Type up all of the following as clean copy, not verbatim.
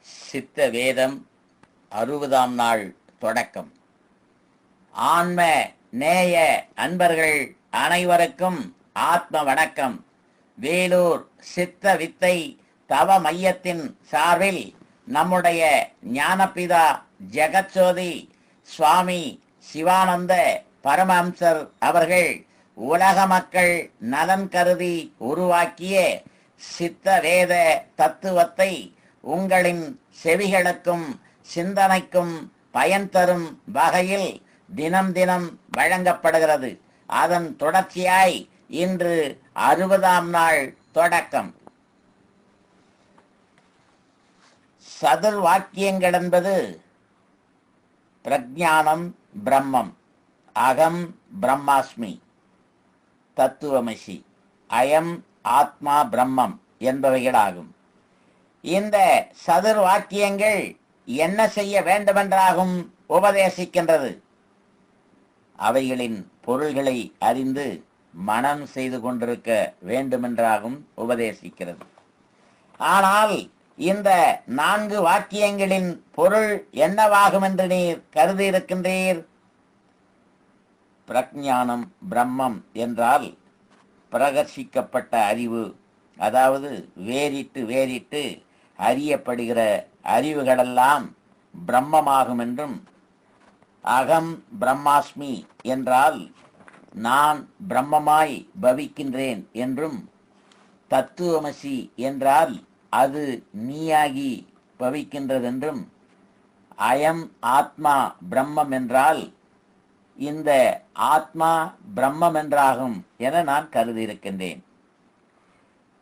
சித்த வேதம் 60ஆம் நாள் தொடக்கம். ஆன்ம நேய அன்பர்கள் அனைவருக்கும் ஆத்ம வணக்கம். வேலூர் சித்த வித்தை தவ மையத்தின் சார்பில் நம்முடைய ஞானபிதா ஜெகத்சோதி சுவாமி சிவானந்த பரமஹம்சர் அவர்கள் உலக மக்கள் நலன் கருதி உருவாக்கிய சித்த வேத தத்துவத்தை உங்களின் செவிகளுக்கும் சிந்தனைக்கும் பயன் தரும் வகையில் தினம் தினம் வழங்கப்படுகிறது. அதன் தொடர்ச்சியாய் இன்று 60ஆம் நாள் தொடக்கம். சதுர் வாக்கியங்கள் என்பது பிரஜானம் பிரம்மம், அகம் பிரம்மாஸ்மி, தத்துவமசி, அயம் ஆத்மா பிரம்மம் என்பவைகளாகும். இந்த சதுர் வாக்கியங்கள் என்ன செய்ய வேண்டுமென்றாகும் உபதேசிக்கின்றது. அவைகளின் பொருள்களை அறிந்து மனம் செய்து கொண்டிருக்க வேண்டுமென்றாகும் உபதேசிக்கிறது. ஆனால் இந்த 4 வாக்கியங்களின் பொருள் என்னவாகும் என்று நீர் கருதி இருக்கின்றீர்? பிரஜானம் பிரம்மம் என்றால் பிரகர்ஷிக்கப்பட்ட அறிவு, அதாவது வேறிட்டு வேறிட்டு அறியப்படுகிற அறிவுகளெல்லாம் பிரம்மமாகும் என்றும், அகம் பிரம்மாஸ்மி என்றால் நான் பிரம்மமாய் பவிக்கின்றேன் என்றும், தத்துவமசி என்றால் அது நீயாகி பவிக்கின்றதென்றும், அயம் ஆத்மா பிரம்மம் என்றால் இந்த ஆத்மா பிரம்மம் என்றாகும் என நான் கருதியிருக்கின்றேன்.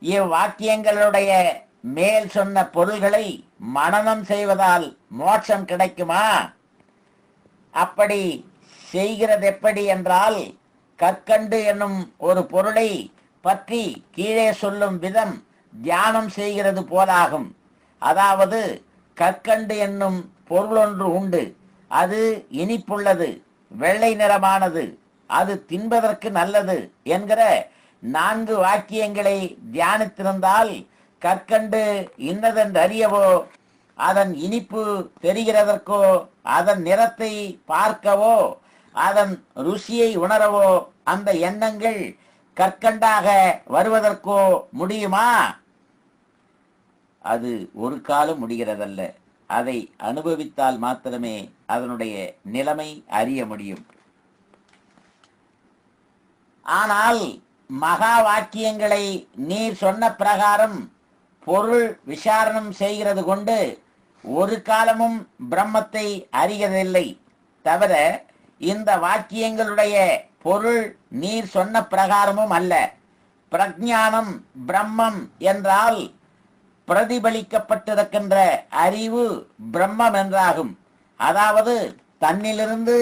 இவ்வாக்கியங்களுடைய மேல் சொன்ன பொருள்களை மனனம் செய்வதால் மோட்சம் கிடைக்குமா? அப்படி செய்கிறது எப்படி என்றால், கற்கண்டு என்னும் ஒரு பொருளை பற்றி கீழே சொல்லும் விதம் தியானம் செய்கிறது போலாகும். அதாவது கற்கண்டு என்னும் பொருள் ஒன்று உண்டு. அது இனிப்புள்ளது, வெள்ளை நிறமானது, அது தின்பதற்கு நல்லது என்கிற 4 வாக்கியங்களை தியானித்திருந்தால் கற்கண்டு இன்னதென்று அறியவோ, அதன் இனிப்பு தெரிகிறதற்கோ, அதன் நிறத்தை பார்க்கவோ, அதன் ருசியை உணரவோ அந்த எண்ணங்கள் கற்கண்டாக வருவதற்கோ முடியுமா? அது ஒரு காலம் முடிகிறதல்ல. அதை அனுபவித்தால் மாத்திரமே அதனுடைய நிலைமை அறிய முடியும். ஆனால் மகா வாக்கியங்களை நீர் சொன்ன பிரகாரம் பொருள் விசாரணம் செய்கிறது கொண்டு ஒரு காலமும் பிரம்மத்தை அறிகிறதில்லை. தவிர இந்த வாக்கியங்களுடைய பொருள் நீர் சொன்ன பிரகாரமும் அல்ல. பிரஜானம் பிரம்மம் என்றால் பிரதிபலிக்கப்பட்டிருக்கின்ற அறிவு பிரம்மம் என்றாகும். அதாவது தன்னிலிருந்து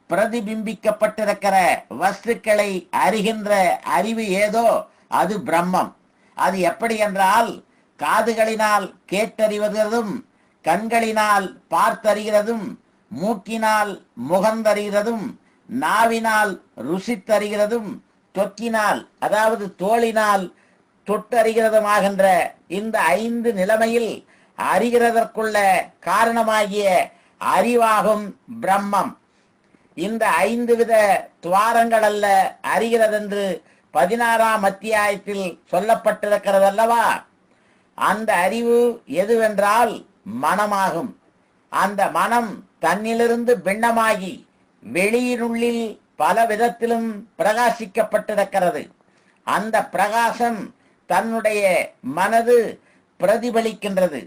பிரதிபிம்பிக்கப்பட்டிருக்கிற வஸ்துக்களை அறிகின்ற அறிவு ஏதோ அது பிரம்மம். அது எப்படி என்றால், காதுகளினால் கேட்டறிவதும், கண்களினால் பார்த்தறிகிறதும், மூக்கினால் முகந்தறிகிறதும், நாவினால் ருசித்தறிகிறதும், தொக்கினால் அதாவது தோளினால் தொட்டறிகிறதுமாகின்ற இந்த 5 நிலைமையில் அறிகிறதற்குள்ள காரணமாகிய அறிவாகும் பிரம்மம். இந்த 5 வித துவாரங்கள் அல்ல அறிகிறதென்று 16ஆம் அத்தியாயத்தில் சொல்லப்பட்டிருக்கிறது அல்லவா? அந்த அறிவு எதுவென்றால் மனமாகும். அந்த மனம் தன்னிலிருந்து பின்னமாகி வெளியினுள்ளில் பல விதத்திலும் பிரகாசிக்கப்பட்டிருக்கிறது. அந்த பிரகாசம் தன்னுடைய மனது பிரதிபலிக்கின்றது,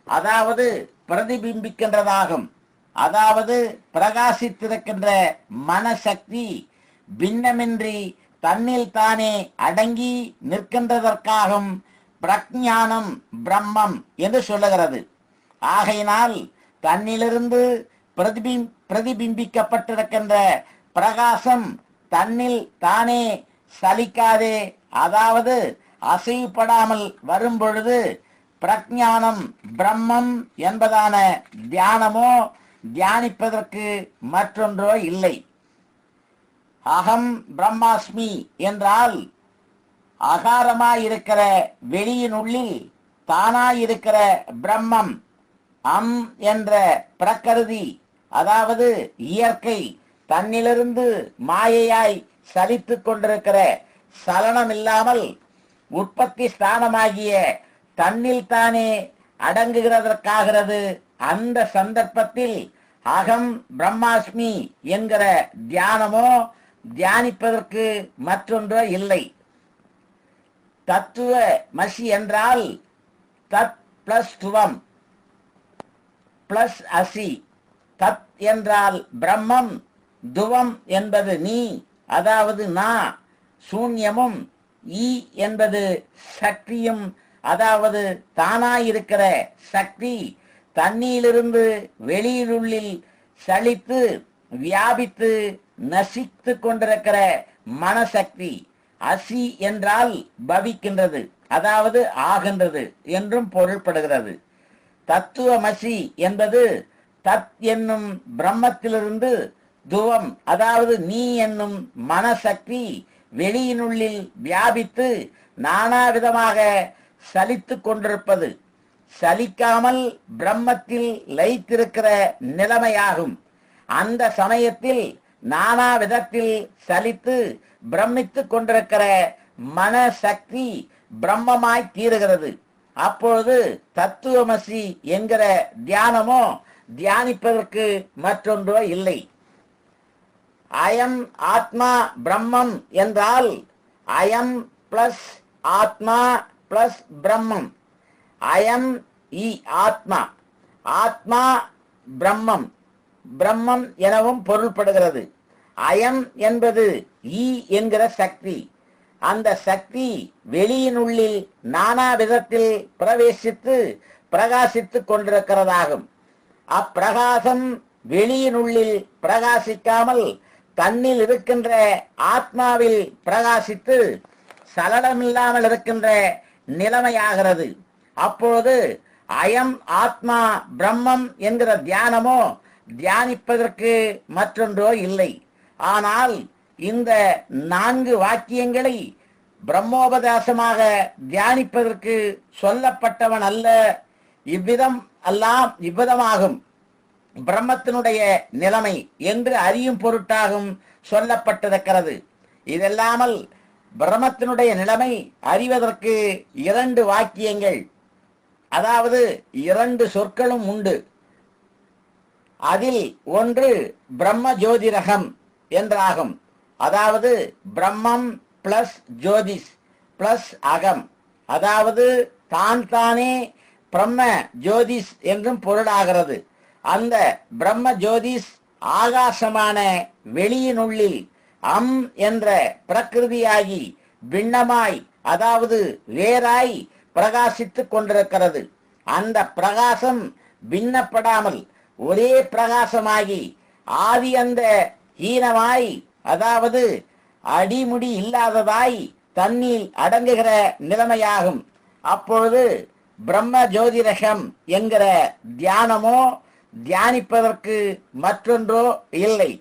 அதாவது பிரதிபிம்பிக்கின்றதாகும். அதாவது பிரகாசித்திருக்கின்ற மனசக்தி பின்னமின்றி தன்னில் தானே அடங்கி நிற்கின்றதற்காகும் பிரஜானம் பிரம்மம் என்று சொல்லுகிறது. ஆகையினால் தன்னிலிருந்து பிரதிபிம்பிக்கப்பட்டிருக்கின்ற பிரகாசம் தன்னில் தானே சலிக்காதே, அதாவது அசைப்படாமல் வரும் பொழுது பிரஜானம் பிரம்மம் என்பதான தியானமோ தியானிப்பதற்கு மற்றொன்றோ இல்லை. அகம் பிரம்மாஸ்மி என்றால் அகாரமாயிருக்கிற வெளியினுள்ளில் தானாயிருக்கிற பிரம்மம் அம் என்ற பிரகிருதி, அதாவது இயற்கை, தன்னிலிருந்து மாயையாய் சலித்து கொண்டிருக்கிற சலனம் இல்லாமல் உற்பத்தி ஸ்தானமாகிய தன்னில் தானே அடங்குகிறதற்காகிறது. அந்த சந்தர்ப்பத்தில் அகம் பிரம்மாஸ்மி என்கிற தியானமோ தியானிப்பதற்கு மற்றொன்றோ இல்லை. தத்துவ மசி என்றால் தத் பிளஸ் துவம் பிளஸ் அசி. தத் என்றால் பிரம்மம், துவம் என்பது நீ, அதாவது நான், சூன்யமும், ஈ என்பது சக்தியும், அதாவது தானாயிருக்கிற சக்தி, தண்ணீரிலிருந்து வெளியிலுள்ளில் சலித்து வியாபித்து நசித்து கொண்டிருக்கிற மனசக்தி. அசி என்றால் பவிக்கின்றது, அதாவது ஆகின்றது என்றும் பொருள்படுகிறது. தத்துவமசி என்பது தத் என்னும் பிரம்மத்திலிருந்து துவம், அதாவது நீ என்னும் மனசக்தி வெளியினுள்ளில் வியாபித்து நானாவிதமாக சலித்து கொண்டிருப்பது. சலிக்காமல் பிரம்மத்தில் லயித்திருக்கிற நிலைமையாகும். அந்த சமயத்தில் நானா விதத்தில் சலித்து பிரமித்து கொண்டிருக்கிற மனசக்தி பிரம்மமாய் தீருகிறது. அப்பொழுது தத்துவமசி என்கிற தியானமோ தியானிப்பதற்கு மற்றொன்றோ இல்லை. அயம் ஆத்மா பிரம்மம் என்றால் அயம் பிளஸ் ஆத்மா பிளஸ் பிரம்மம். அயம் இ ஆத்மா, ஆத்மா பிரம்மம், பிரம்மம் எனவும் பொருள்படுகிறது. அயம் என்பது ஈ என்கிற சக்தி. அந்த சக்தி வெளியினுள்ளில் நானா விதத்தில் பிரவேசித்து பிரகாசித்து கொண்டிருக்கிறதாகும். அப்பிரகாசம் வெளியினுள்ளில் பிரகாசிக்காமல் தன்னில் இருக்கின்ற ஆத்மாவில் பிரகாசித்து சலனமில்லாமல் இருக்கின்ற நிலைமையாகிறது. அப்போது அயம் ஆத்மா பிரம்மம் என்கிற தியானமோ தியானிப்பதற்கு மற்றொன்றோ இல்லை. ஆனால் இந்த 4 வாக்கியங்களை பிரம்மோபதேசமாக தியானிப்பதற்கு சொல்லப்பட்டவன் அல்ல. இவ்விதமாகும் பிரம்மத்தினுடைய நிலைமை என்று அறியும் பொருட்டாகும் சொல்லப்பட்டிருக்கிறது. இதெல்லாமல் பிரம்மத்தினுடைய நிலைமை அறிவதற்கு 2 வாக்கியங்கள், அதாவது 2 சொற்களும் உண்டு. அதில் ஒன்று பிரம்ம ஜோதிரகம் என்றாகும். அதாவது பிரம்மம் பிளஸ் ஜோதிஷ் பிளஸ் அகம், அதாவது தான் தானே பிரம்ம ஜோதிஷ் என்றும் பொருளாகிறது. அந்த பிரம்ம ஜோதிஷ் ஆகாசமான வெளியினுள்ளில் அம் என்ற பிரகிருதியாகி பின்னமாய், அதாவது வேறாய் பிரகாசித்துக் கொண்டிருக்கிறது. அந்த பிரகாசம் பின்னப்படாமல் ஒரே பிரகாசமாகி ஆதி அந்த ஈனமாய், அதாவது அடிமுடி இல்லாததாய் தன்னில் அடங்குகிற நிலைமையாகும். அப்பொழுது பிரம்ம ஜோதிரகம் என்கிற தியானமோ தியானிப்பதற்கு மற்றொன்றோ இல்லை.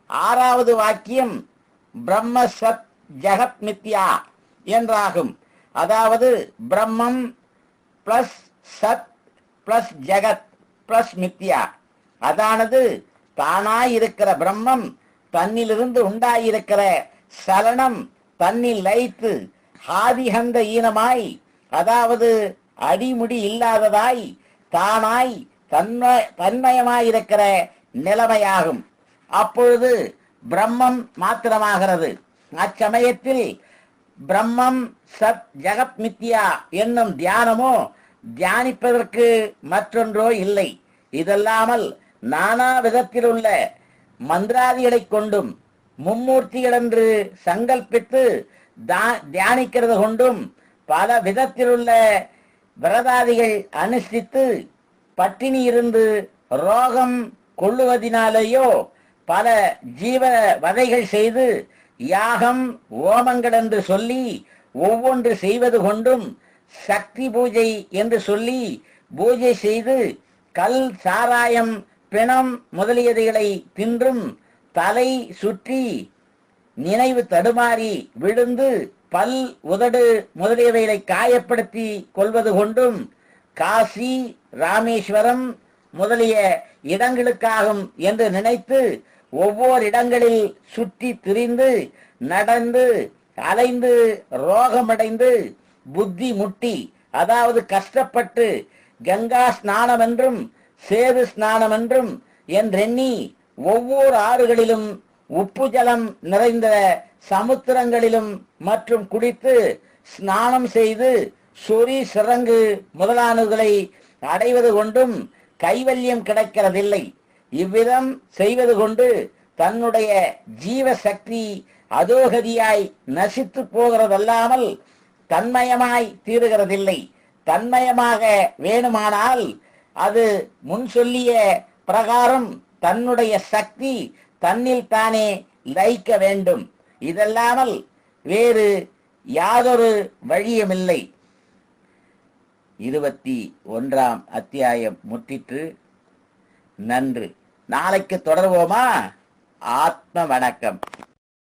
6வது வாக்கியம் பிரம்ம சத் ஜகத் மித்யா என்றாகும். அதாவது பிரம்மம் பிளஸ் சத் பிளஸ் ஜகத் பிளஸ் மித்யா, அதானது தானாயிருக்கிற பிரம்மம் தன்னிலிருந்து உண்டாயிருக்கிற சலனம் தன்னில் லயித்து ஆதிகந்த ஈனமாய், அதாவது அடிமுடி இல்லாததாய் தானாய் தன்மயமாயிருக்கிற நிலைமையாகும். அப்பொழுது பிரம்மம் மாத்திரமாகிறது. அச்சமயத்தில் பிரம்மம் சத் ஜகத் மித்யா என்னும் தியானமோ தியானிப்பதற்கு மற்றொன்றோ இல்லை. இதல்லாமல் நானா விதத்தில் உள்ள மந்திராதிகளை கொண்டும் மும்மூர்த்திகள் என்று சங்கல்பித்து தியானிக்கிறது கொண்டும் பல விதத்திலுள்ள விரதாதிகள் அனுஷ்டித்து பட்டினி இருந்து ரோகம் கொள்ளுவதினாலேயோ பல ஜீவ வதைகள் செய்து யாகம் ஓமங்கள் என்று சொல்லி ஒவ்வொன்று செய்வது கொண்டும் சக்தி பூஜை என்று சொல்லி பூஜை செய்து கல் சாராயம் பிணம் முதலியதைகளை தின்றும் தலை சுற்றி நினைவு தடுமாறி விழுந்து பல் உதடு முதலியவைகளை காயப்படுத்தி கொள்வது கொண்டும் காசி, ராமேஸ்வரம் முதலிய இடங்களுக்காகும் என்று நினைத்து ஒவ்வொரு இடங்களில் சுற்றி திரிந்து நடந்து அலைந்து ரோகமடைந்து புத்தி முட்டி, அதாவது கஷ்டப்பட்டு கங்கா ஸ்நானம் என்றும் சேது ஸ்நானம் என்றும் என்றெண்ணி ஒவ்வொரு ஆறுகளிலும் உப்பு ஜலம் நிறைந்த சமுத்திரங்களிலும் மற்றும் குடித்து ஸ்நானம் செய்து சொறி சிறங்கு முதலானவர்களை அடைவது கொண்டும் கைவல்யம் கிடைக்கிறதில்லை. இவ்விதம் செய்வது கொண்டு தன்னுடைய ஜீவ சக்தி அதோகதியாய் நசித்து போகிறதல்லாமல் தன்மயமாய் தீருகிறதில்லை. தன்மயமாக வேணுமானால் அது முன் சொல்லிய பிரகாரம் தன்னுடைய சக்தி தன்னில் தானே லயிக்க வேண்டும். இதல்லாமல் வேறு யாதொரு வழியுமில்லை. 21ஆம் அத்தியாயம் முற்றிற்று. நன்று. நாளைக்கு தொடர்வோமா? ஆத்ம வணக்கம்.